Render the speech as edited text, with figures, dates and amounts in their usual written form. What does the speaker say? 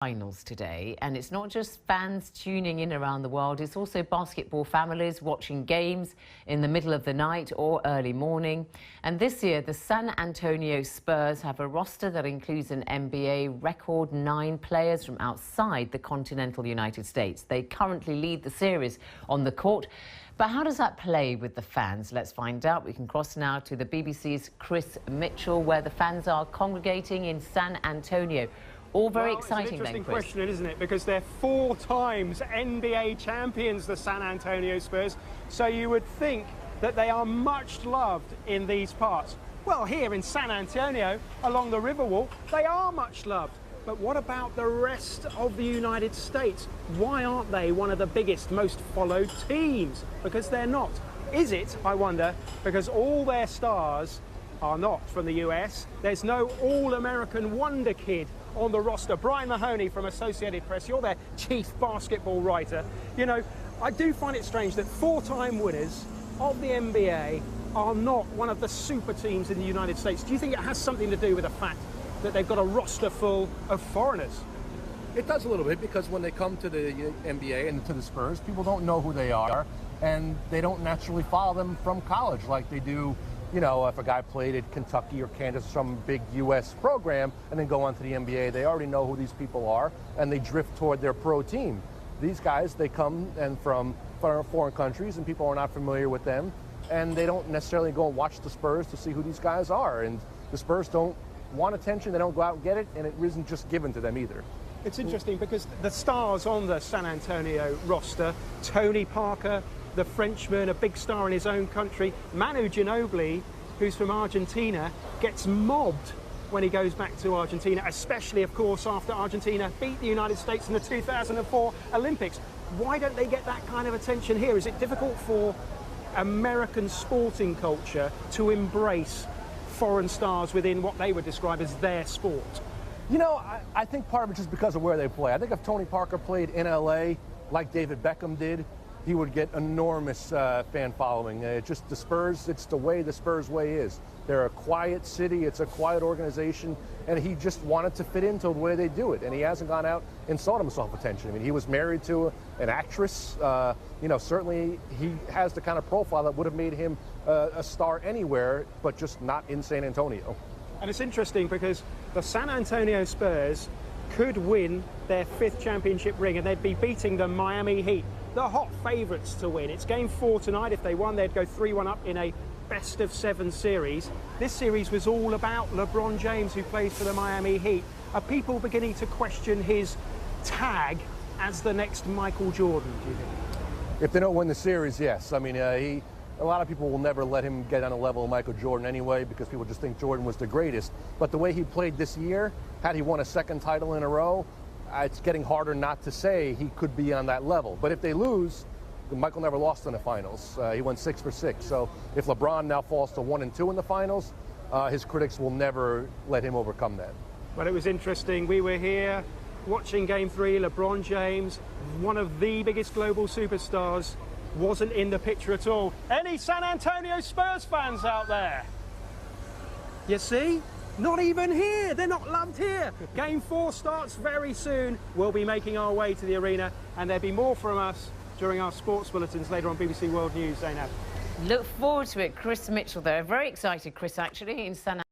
Finals today, and it's not just fans tuning in around the world, it's also basketball families watching games in the middle of the night or early morning. And this year the San Antonio Spurs have a roster that includes an NBA record 9 players from outside the continental United States. They currently lead the series on the court. But how does that play with the fans? Let's find out. We can cross now to the BBC's Chris Mitchell, where the fans are congregating in San Antonio. All very exciting, it's an interesting then, Chris. question, isn't it? Because they're 4 times NBA champions, the San Antonio Spurs. So you would think that they are much loved in these parts. Well, here in San Antonio, along the Riverwalk, they are much loved. But what about the rest of the United States? Why aren't they one of the biggest, most followed teams? Because they're not. Is it, I wonder, because all their stars are not from the US? There's no all-American wonder kid on the roster. Brian Mahoney from Associated Press, you're their chief basketball writer. You know, I do find it strange that 4-time winners of the NBA are not one of the super teams in the United States. Do you think it has something to do with the fact that they've got a roster full of foreigners? It does a little bit, because when they come to the NBA and to the Spurs, people don't know who they are, and they don't naturally follow them from college like they do. You know, if a guy played at Kentucky or Kansas, some big U.S. program, and then go on to the NBA, they already know who these people are, and they drift toward their pro team. These guys, they come from foreign countries, and people are not familiar with them, and they don't necessarily go and watch the Spurs to see who these guys are. And the Spurs don't want attention, they don't go out and get it, and it isn't just given to them either. It's interesting because the stars on the San Antonio roster, Tony Parker, the Frenchman, a big star in his own country, Manu Ginobili, who's from Argentina, gets mobbed when he goes back to Argentina, especially, of course, after Argentina beat the United States in the 2004 Olympics. Why don't they get that kind of attention here? Is it difficult for American sporting culture to embrace foreign stars within what they would describe as their sport? You know, I think part of it is just because of where they play. I think if Tony Parker played in LA like David Beckham did, he would get enormous fan following. Just the Spurs, it's the way the Spurs way is. They're a quiet city, it's a quiet organization, and he just wanted to fit into the way they do it, and he hasn't gone out and sought himself attention. I mean, he was married to an actress. You know, certainly he has the kind of profile that would have made him a star anywhere, but just not in San Antonio. And it's interesting because the San Antonio Spurs could win their 5th championship ring, and they'd be beating the Miami Heat, the hot favourites to win. It's game 4 tonight. If they won, they'd go 3-1 up in a best-of-7 series. This series was all about LeBron James, who plays for the Miami Heat. Are people beginning to question his tag as the next Michael Jordan, do you think? If they don't win the series, yes. I mean, a lot of people will never let him get on a level of Michael Jordan anyway, because people just think Jordan was the greatest. But the way he played this year, had he won a 2nd title in a row, it's getting harder not to say he could be on that level. But if they lose, Michael never lost in the finals. He went 6 for 6. So if LeBron now falls to 1 and 2 in the finals, his critics will never let him overcome that. Well, it was interesting. We were here watching game 3. LeBron James, one of the biggest global superstars, wasn't in the picture at all. Any San Antonio Spurs fans out there? You see? Not even here. They're not loved here. Game 4 starts very soon. We'll be making our way to the arena, and there'll be more from us during our sports bulletins later on BBC World News. Zainab. Look forward to it. Chris Mitchell there. Very excited, Chris, actually, in San